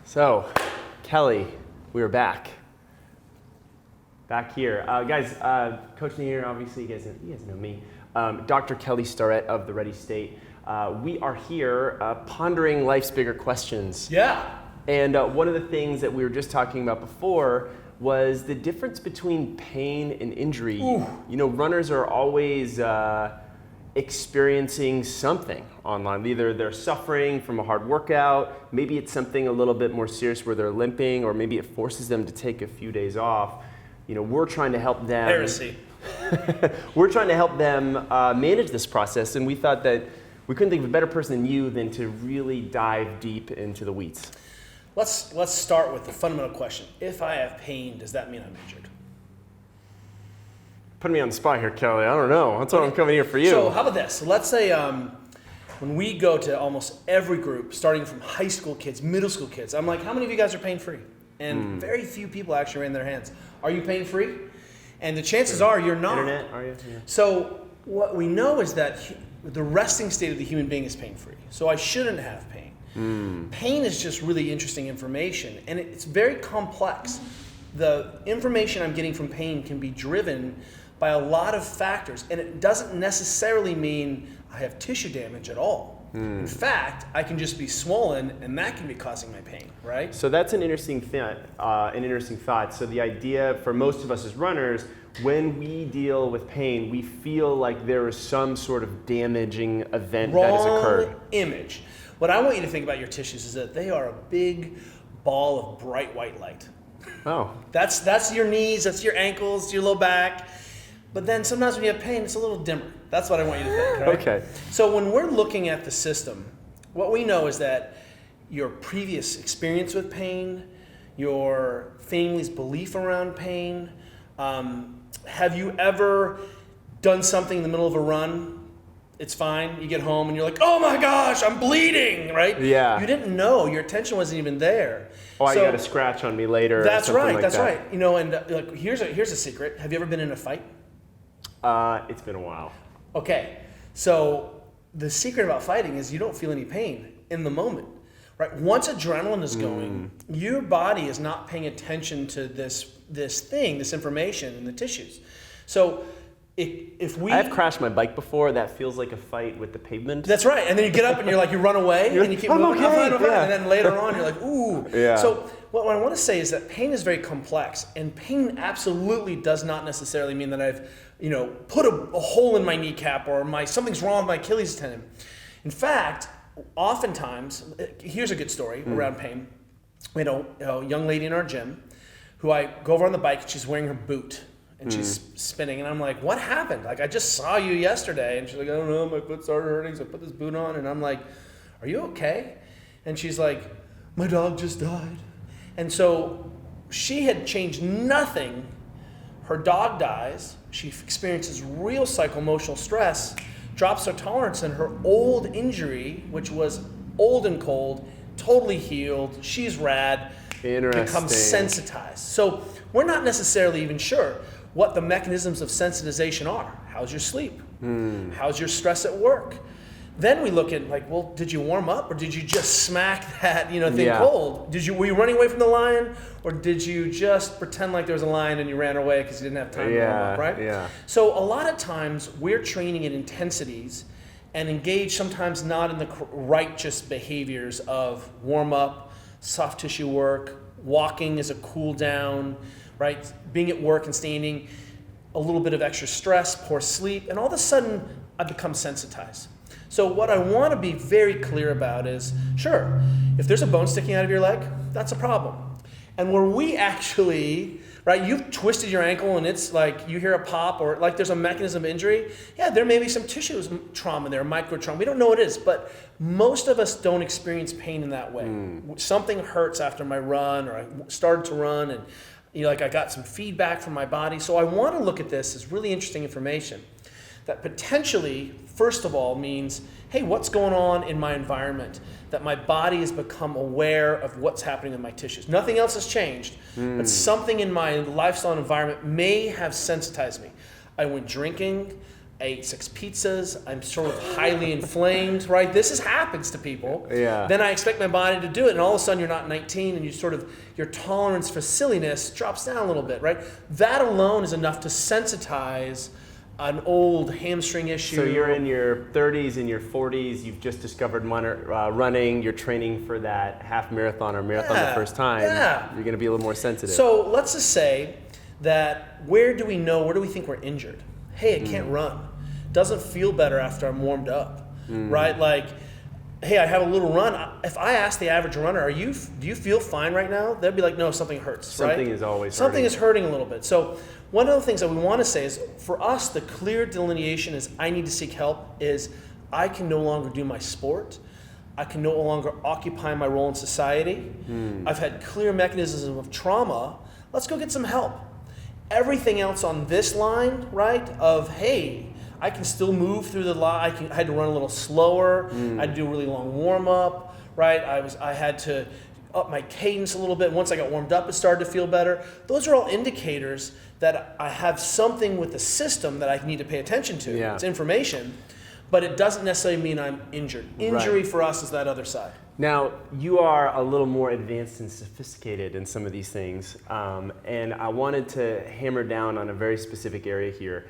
So, Kelly, we are back. Back here. Guys, Coach here, obviously, you guys know me. Dr. Kelly Starrett of the Ready State. We are here pondering life's bigger questions. Yeah. And one of the things that we were just talking about before was the difference between pain and injury. Ooh. You know, runners are always experiencing something online. Either they're suffering from a hard workout, maybe it's something a little bit more serious where they're limping, or maybe it forces them to take a few days off. You know, we're trying to help them. Heresy. We're trying to help them manage this process, and we thought that we couldn't think of a better person than you than to really dive deep into the weeds. Let's start with the fundamental question. If I have pain, does that mean I'm injured? Put me on the spot here, Kelly. I don't know. That's why I'm coming here for you. So how about this? So let's say when we go to almost every group, starting from high school kids, middle school kids, I'm like, how many of you guys are pain-free? And very few people actually raise their hands. Are you pain-free? And the chances are you're not. Internet, are you? Yeah. So what we know is that the resting state of the human being is pain-free. So I shouldn't have pain. Pain is just really interesting information, and it's very complex. The information I'm getting from pain can be driven by a lot of factors, and it doesn't necessarily mean I have tissue damage at all. In fact, I can just be swollen, and that can be causing my pain, right? So that's an interesting thought. So the idea for most of us as runners, when we deal with pain, we feel like there is some sort of damaging event that has occurred. Wrong image. What I want you to think about your tissues is that they are a big ball of bright white light. Oh. That's your knees, that's your ankles, your low back. But then sometimes when you have pain, it's a little dimmer. That's what I want you to think, right? Okay. So when we're looking at the system, what we know is that your previous experience with pain, your family's belief around pain, have you ever done something in the middle of a run? It's fine. You get home and you're like, oh my gosh, I'm bleeding, right? Yeah. You didn't know. Your attention wasn't even there. Oh, I So- got a scratch on me later. That's or something right. like That's that. right. You know, and like here's a secret. Have you ever been in a fight? It's been a while. Okay, so the secret about fighting is you don't feel any pain in the moment, right? Once adrenaline is going, your body is not paying attention to this information in the tissues. So if we... I've crashed my bike before. That feels like a fight with the pavement. That's right, and then you get up and you're like, you run away, and you keep I'm moving, okay, I'm fine, yeah. and then later on you're like, ooh. Yeah. So what I want to say is that pain is very complex, and pain absolutely does not necessarily mean that I've, put a hole in my kneecap or something's wrong with my Achilles tendon. In fact, oftentimes, here's a good story around pain. We had a young lady in our gym who I go over on the bike and she's wearing her boot. And she's spinning, and I'm like, what happened? Like, I just saw you yesterday. And she's like, I don't know, my foot started hurting, so I put this boot on. And I'm like, are you okay? And she's like, my dog just died. And so she had changed nothing. Her dog dies. She experiences real psycho-emotional stress, drops her tolerance, and her old injury, which was old and cold, totally healed. She's rad. Becomes sensitized. So we're not necessarily even sure what the mechanisms of sensitization are. How's your sleep? How's your stress at work? Then we look at like, well, did you warm up or did you just smack that thing cold? Were you running away from the lion, or did you just pretend like there was a lion and you ran away because you didn't have time to warm up, right? Yeah. So a lot of times we're training at intensities and engage sometimes not in the righteous behaviors of warm up, soft tissue work, walking as a cool down, right? Being at work and standing, a little bit of extra stress, poor sleep, and all of a sudden I become sensitized. So what I want to be very clear about is, sure, if there's a bone sticking out of your leg, that's a problem. And where we actually, right, you've twisted your ankle and it's like you hear a pop or like there's a mechanism of injury, yeah, there may be some tissue trauma there, micro trauma. We don't know what it is, but most of us don't experience pain in that way. Something hurts after my run, or I started to run and I got some feedback from my body. So I want to look at this as really interesting information that potentially, first of all, means, hey, what's going on in my environment? That my body has become aware of what's happening in my tissues. Nothing else has changed, but something in my lifestyle and environment may have sensitized me. I went drinking, I ate 6 pizzas. I'm sort of highly inflamed, right? This happens to people. Yeah. Then I expect my body to do it, and all of a sudden you're not 19, and your tolerance for silliness drops down a little bit, right? That alone is enough to sensitize an old hamstring issue. So you're in your 30s and your 40s. You've just discovered running. You're training for that half marathon or marathon the first time. Yeah. You're going to be a little more sensitive. So let's just say that where do we think we're injured? Hey, I can't run. Doesn't feel better after I'm warmed up, right? Like, hey, I have a little run. If I ask the average runner, do you feel fine right now? They'll be like, no, something hurts, Something right? is always Something hurting. is hurting a little bit. So one of the things that we want to say is, for us, the clear delineation is I need to seek help is I can no longer do my sport. I can no longer occupy my role in society. I've had clear mechanisms of trauma. Let's go get some help. Everything else on this line, right, of, hey, I can still move through the line. I had to run a little slower. I had to do a really long warm up, right? I had to up my cadence a little bit. Once I got warmed up, it started to feel better. Those are all indicators that I have something with the system that I need to pay attention to. Yeah. It's information, but it doesn't necessarily mean I'm injured. Injury for us is that other side. Now, you are a little more advanced and sophisticated in some of these things, and I wanted to hammer down on a very specific area here.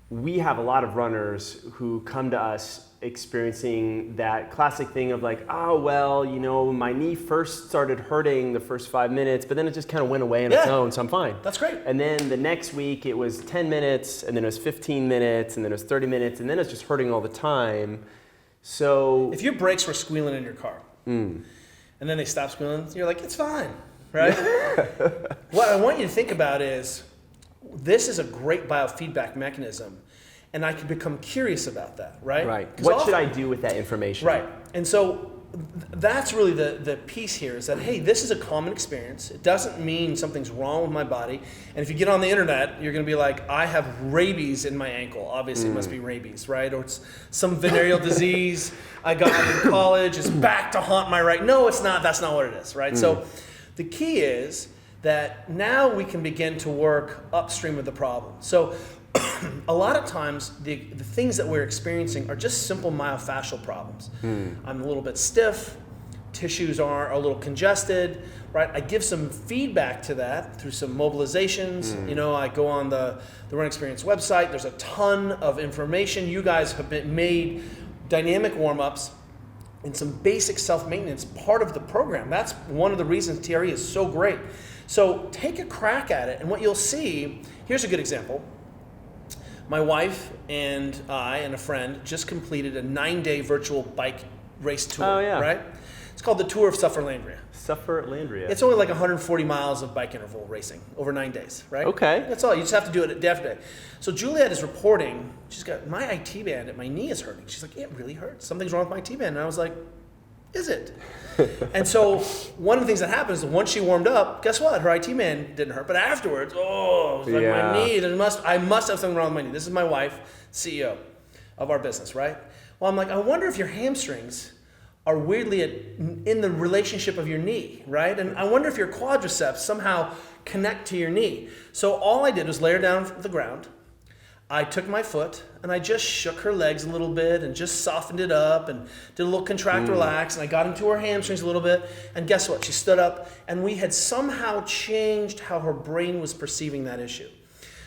We have a lot of runners who come to us experiencing that classic thing of like, oh, well, my knee first started hurting the first 5 minutes, but then it just kind of went away on its own, so I'm fine. That's great. And then the next week it was 10 minutes, and then it was 15 minutes, and then it was 30 minutes, and then it's just hurting all the time. So If your brakes were squealing in your car, and then they stop squealing, you're like, it's fine, right? What I want you to think about is, this is a great biofeedback mechanism, and I can become curious about that, right? Right. 'Cause What should I do with that information? Right. And so that's really the piece here is that, hey, this is a common experience. It doesn't mean something's wrong with my body. And if you get on the internet, you're going to be like, I have rabies in my ankle. Obviously, it must be rabies, right? Or it's some venereal disease I got in college. It's back to haunt my right. No, it's not. That's not what it is, right? So the key is that now we can begin to work upstream of the problem. So a lot of times the things that we're experiencing are just simple myofascial problems. I'm a little bit stiff, tissues are a little congested, right? I give some feedback to that through some mobilizations. I go on the Run Experience website. There's a ton of information. You guys have made dynamic warm-ups and some basic self-maintenance part of the program. That's one of the reasons TRE is so great. So take a crack at it, and what you'll see, here's a good example. My wife and I and a friend just completed a 9-day virtual bike race tour, right? It's called the Tour of Sufferlandria. Sufferlandria. It's only like 140 miles of bike interval racing over 9 days, right? Okay. That's all. You just have to do it day after day. So Juliet is reporting, she's got, my IT band at my knee is hurting. She's like, it really hurts. Something's wrong with my IT band. And I was like, is it? And so one of the things that happens is once she warmed up, guess what? Her IT band didn't hurt. But afterwards, it was like my knee. I must have something wrong with my knee. This is my wife, CEO of our business, right? Well, I'm like, I wonder if your hamstrings are weirdly in the relationship of your knee, right? And I wonder if your quadriceps somehow connect to your knee. So all I did was lay her down on the ground. I took my foot and I just shook her legs a little bit and just softened it up and did a little contract, relax, and I got into her hamstrings a little bit. And guess what? She stood up, and we had somehow changed how her brain was perceiving that issue.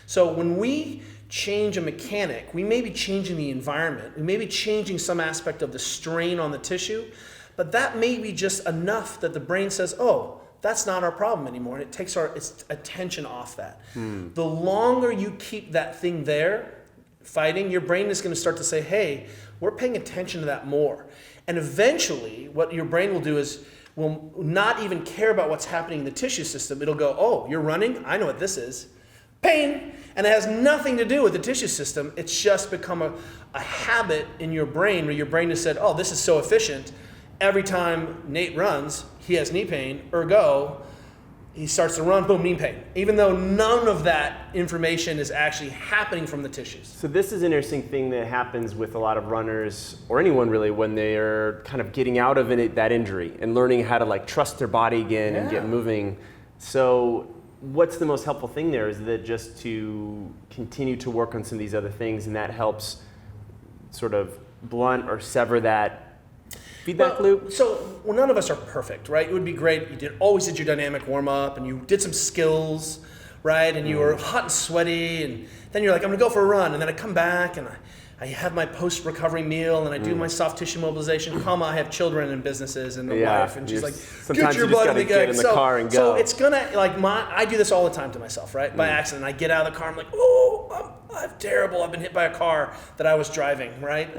So when we change a mechanic, we may be changing the environment. We may be changing some aspect of the strain on the tissue, but that may be just enough that the brain says, oh, that's not our problem anymore. And it takes its attention off that. The longer you keep that thing there fighting, your brain is going to start to say, hey, we're paying attention to that more. And eventually, what your brain will do is will not even care about what's happening in the tissue system. It'll go, oh, you're running? I know what this is. Pain. And it has nothing to do with the tissue system. It's just become a habit in your brain where your brain has said, oh, this is so efficient. Every time Nate runs, he has knee pain, ergo, he starts to run, boom, knee pain. Even though none of that information is actually happening from the tissues. So this is an interesting thing that happens with a lot of runners, or anyone really, when they're kind of getting out of that injury and learning how to like trust their body again and get moving. So what's the most helpful thing there? Is that just to continue to work on some of these other things, and that helps sort of blunt or sever that feedback loop? So, none of us are perfect, right? It would be great. You always did your dynamic warm up, and you did some skills, right? And you were hot and sweaty, and then you're like, I'm gonna go for a run, and then I come back and I have my post-recovery meal, and I do my soft tissue mobilization, I have children and businesses and a wife, and she's like, sometimes get your you just butt in the gotta get in the car and go. So it's gonna, like, I do this all the time to myself, right? By accident. I get out of the car, I'm like, oh, I'm terrible. I've been hit by a car that I was driving, right?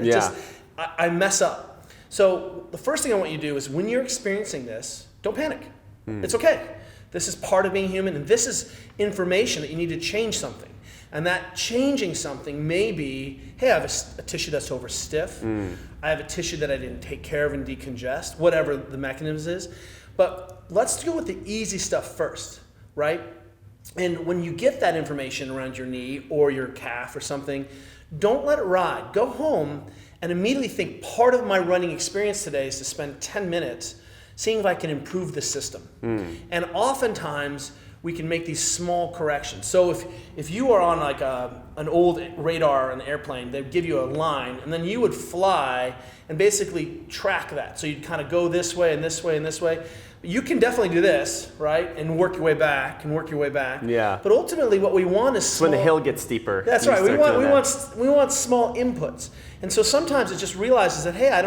I mess up. So the first thing I want you to do is when you're experiencing this, don't panic. It's okay. This is part of being human, and this is information that you need to change something. And that changing something may be, hey, I have a tissue that's over stiff. I have a tissue that I didn't take care of and decongest, whatever the mechanism is. But let's go with the easy stuff first, right? And when you get that information around your knee or your calf or something, don't let it ride. Go home and immediately think, part of my running experience today is to spend 10 minutes seeing if I can improve the system. And oftentimes, we can make these small corrections. So if you are on like an old radar on an airplane, they'd give you a line, and then you would fly and basically track that. So you'd kind of go this way and this way and this way. You can definitely do this, right? And work your way back and work your way back. Yeah. But ultimately what we want is small. When the hill gets steeper. That's right. We want small inputs. And so sometimes it just realizes that, hey, I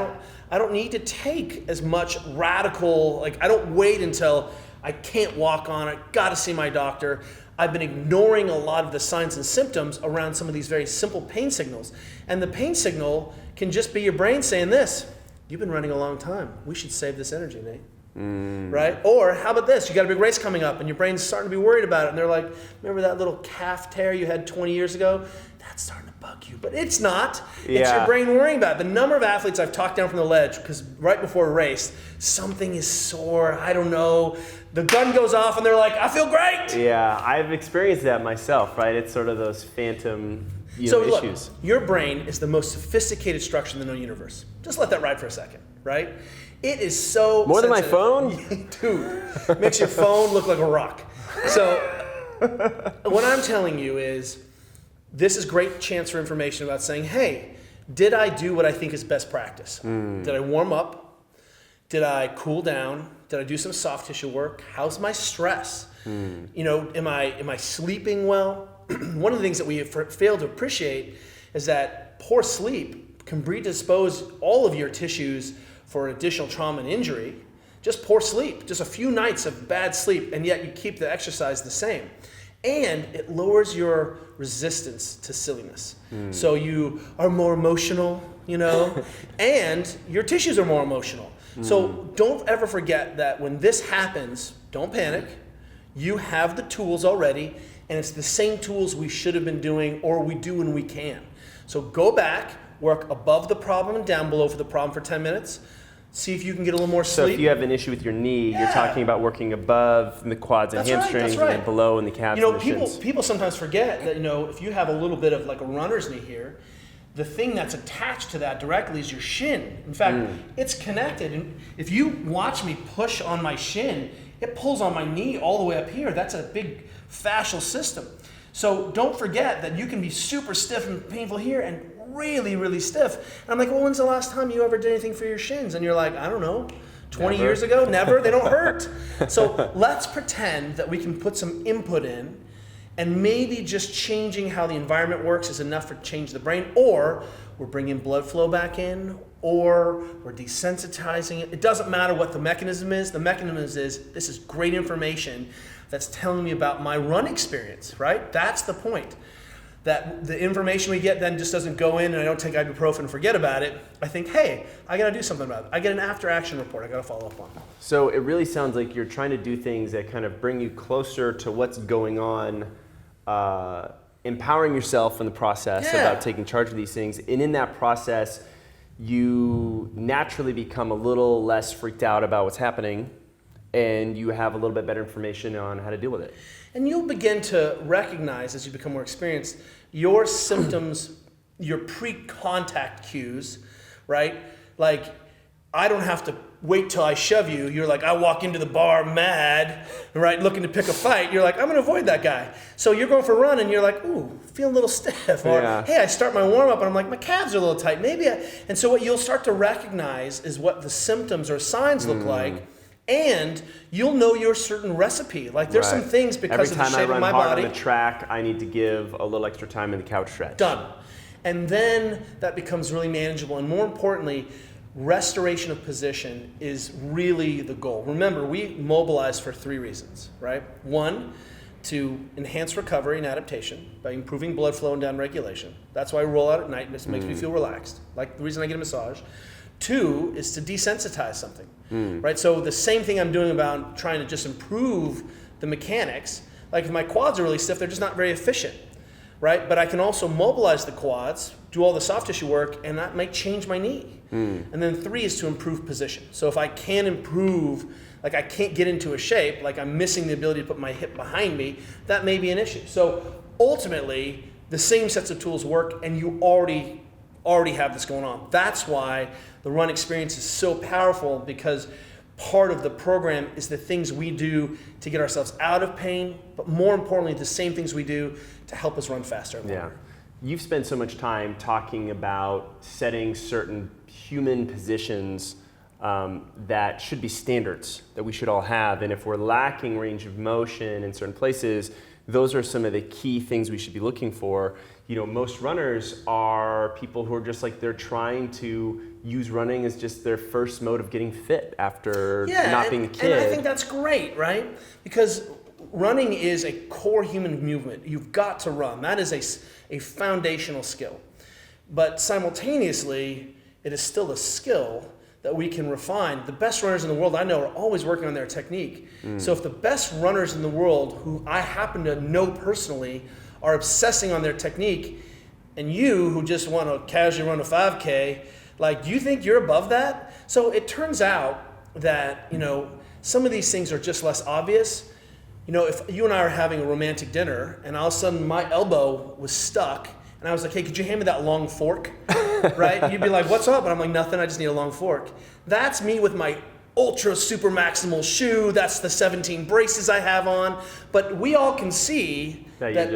don't need to take as much radical, like I don't wait until I can't walk on it, got to see my doctor. I've been ignoring a lot of the signs and symptoms around some of these very simple pain signals. And the pain signal can just be your brain saying this, you've been running a long time. We should save this energy, Nate. Right? Or how about this? You got a big race coming up and your brain's starting to be worried about it. And they're like, remember that little calf tear you had 20 years ago? That's starting to bug you. But it's not. It's your brain worrying about it. The number of athletes I've talked down from the ledge because right before a race, something is sore. I don't know. The gun goes off and they're like, I feel great. Yeah, I've experienced that myself, right? It's sort of those phantom issues. Look, your brain is the most sophisticated structure in the known universe. Just let that ride for a second, right? It is so more than my phone? Dude, makes your phone look like a rock. So what I'm telling you is this is great chance for information about saying, hey, did I do what I think is best practice? Did I warm up? Did I cool down? Did I do some soft tissue work? How's my stress? You know, am I sleeping well? One of the things that we fail to appreciate is that poor sleep can predispose all of your tissues for additional trauma and injury. Just poor sleep, just a few nights of bad sleep, and yet you keep the exercise the same. And it lowers your resistance to silliness. So you are more emotional, you know, and your tissues are more emotional. So don't ever forget that when this happens, don't panic. You have the tools already, and it's the same tools we should have been doing or we do when we can. So go back, work above the problem and down below for the problem for 10 minutes. See if you can get a little more sleep. So if you have an issue with your knee, you're talking about working above in the quads and hamstrings and then below in the calves and the shins. People sometimes forget that, you know, if you have a little bit of like a runner's knee here, the thing that's attached to that directly is your shin. In fact, it's connected. And if you watch me push on my shin, it pulls on my knee all the way up here. That's a big fascial system. So don't forget that you can be super stiff and painful here and really, really stiff. And I'm like, well, when's the last time you ever did anything for your shins? And you're like, I don't know, 20 years ago? Never? They don't hurt. So let's pretend that we can put some input in, and maybe just changing how the environment works is enough to change the brain, or we're bringing blood flow back in, or we're desensitizing it. It doesn't matter what the mechanism is. The mechanism is this is great information that's telling me about my run experience, right? That's the point. That the information we get then just doesn't go in and I don't take ibuprofen and forget about it. I think, hey, I got to do something about it. I get an after action report I got to follow up on. So it really sounds like you're trying to do things that kind of bring you closer to what's going on, empowering yourself in the process about taking charge of these things. And in that process, you naturally become a little less freaked out about what's happening, and you have a little bit better information on how to deal with it. And you'll begin to recognize, as you become more experienced, your symptoms, your pre-contact cues, right? Like, I don't have to wait till I shove you. You're like, I walk into the bar mad, right, looking to pick a fight. You're like, I'm going to avoid that guy. So you're going for a run and you're like, ooh, feeling a little stiff. Or, hey, I start my warm up and I'm like, my calves are a little tight. And so what you'll start to recognize is what the symptoms or signs look like. And you'll know your certain recipe. Like there's some things because of the shape of my body. Every time I run hard on the track, I need to give a little extra time in the couch stretch. Done. And then that becomes really manageable. And more importantly, restoration of position is really the goal. Remember, we mobilize for 3 reasons, right? 1, to enhance recovery and adaptation by improving blood flow and down regulation. That's why I roll out at night. It makes me feel relaxed. Like the reason I get a massage. 2 is to desensitize something, right? So the same thing I'm doing about trying to just improve the mechanics. Like if my quads are really stiff, they're just not very efficient, right? But I can also mobilize the quads, do all the soft tissue work, and that might change my knee. And then 3 is to improve position. So if I can improve, like I can't get into a shape, like I'm missing the ability to put my hip behind me, that may be an issue. So ultimately, the same sets of tools work, and you already have this going on. That's why the run experience is so powerful, because part of the program is the things we do to get ourselves out of pain, but more importantly, the same things we do to help us run faster and longer. You've spent so much time talking about setting certain human positions that should be standards that we should all have. And if we're lacking range of motion in certain places, those are some of the key things we should be looking for. You know, most runners are people who are just like, they're trying to use running as just their first mode of getting fit after not being a kid. And I think that's great, right? Because running is a core human movement. You've got to run. That is a foundational skill. But simultaneously, it is still a skill that we can refine. The best runners in the world I know are always working on their technique. So if the best runners in the world, who I happen to know personally, are obsessing on their technique, and you who just want to casually run a 5K, like, do you think you're above that? So it turns out that, you know, some of these things are just less obvious. You know, if you and I are having a romantic dinner and all of a sudden my elbow was stuck and I was like, hey, could you hand me that long fork? Right? You'd be like, what's up? And I'm like, nothing, I just need a long fork. That's me with my ultra super maximal shoe. That's the 17 braces I have on. But we all can see that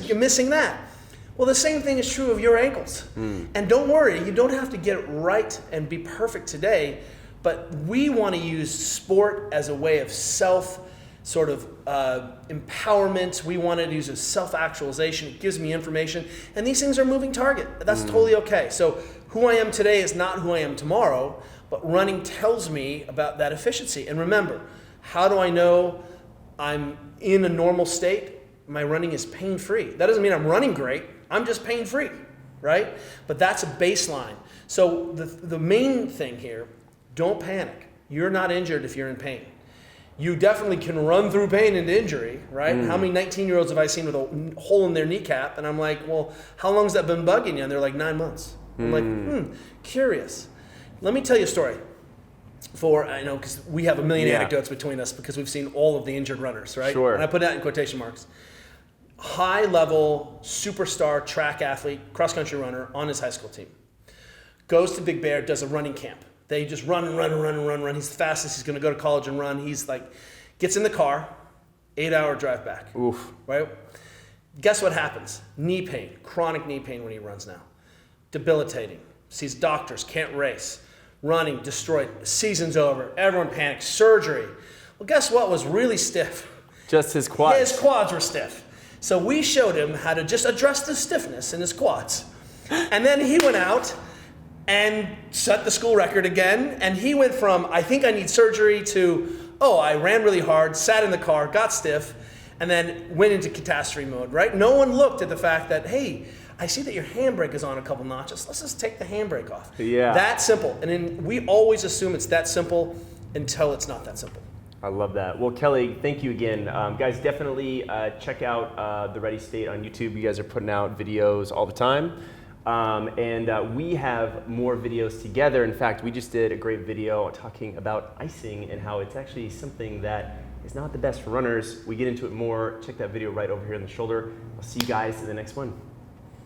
you're missing that. Well, the same thing is true of your ankles. And don't worry, you don't have to get it right and be perfect today, but we want to use sport as a way of empowerment. We want to use a self-actualization. It gives me information, and these things are moving target. That's totally okay. So who I am today is not who I am tomorrow, but running tells me about that efficiency. And remember, how do I know I'm in a normal state? My running is pain-free. That doesn't mean I'm running great. I'm just pain-free, right? But that's a baseline. So the main thing here, don't panic. You're not injured if you're in pain. You definitely can run through pain into injury, right? How many 19-year-olds have I seen with a hole in their kneecap? And I'm like, well, how long has that been bugging you? And they're like, 9 months. I'm like, curious. Let me tell you a story. Because we have a million anecdotes between us because we've seen all of the injured runners, right? Sure. And I put that in quotation marks. High-level, superstar track athlete, cross-country runner on his high school team. Goes to Big Bear, does a running camp. They just run. He's the fastest. He's going to go to college and run. He's like, gets in the car, 8-hour drive back. Oof. Right? Guess what happens? Knee pain, chronic knee pain when he runs now. Debilitating. Sees doctors, can't race. Running, destroyed. Season's over. Everyone panics. Surgery. Well, guess what was really stiff? Just his quads. His quads were stiff. So we showed him how to just address the stiffness in his quads. And then he went out and set the school record again. And he went from, I think I need surgery, to, I ran really hard, sat in the car, got stiff, and then went into catastrophe mode, right? No one looked at the fact that, hey, I see that your handbrake is on a couple notches. Let's just take the handbrake off. Yeah. That simple. And then we always assume it's that simple until it's not that simple. I love that. Well, Kelly, thank you again. Guys, definitely check out The Ready State on YouTube. You guys are putting out videos all the time. And we have more videos together. In fact, we just did a great video talking about icing and how it's actually something that is not the best for runners. We get into it more. Check that video right over here in the shoulder. I'll see you guys in the next one.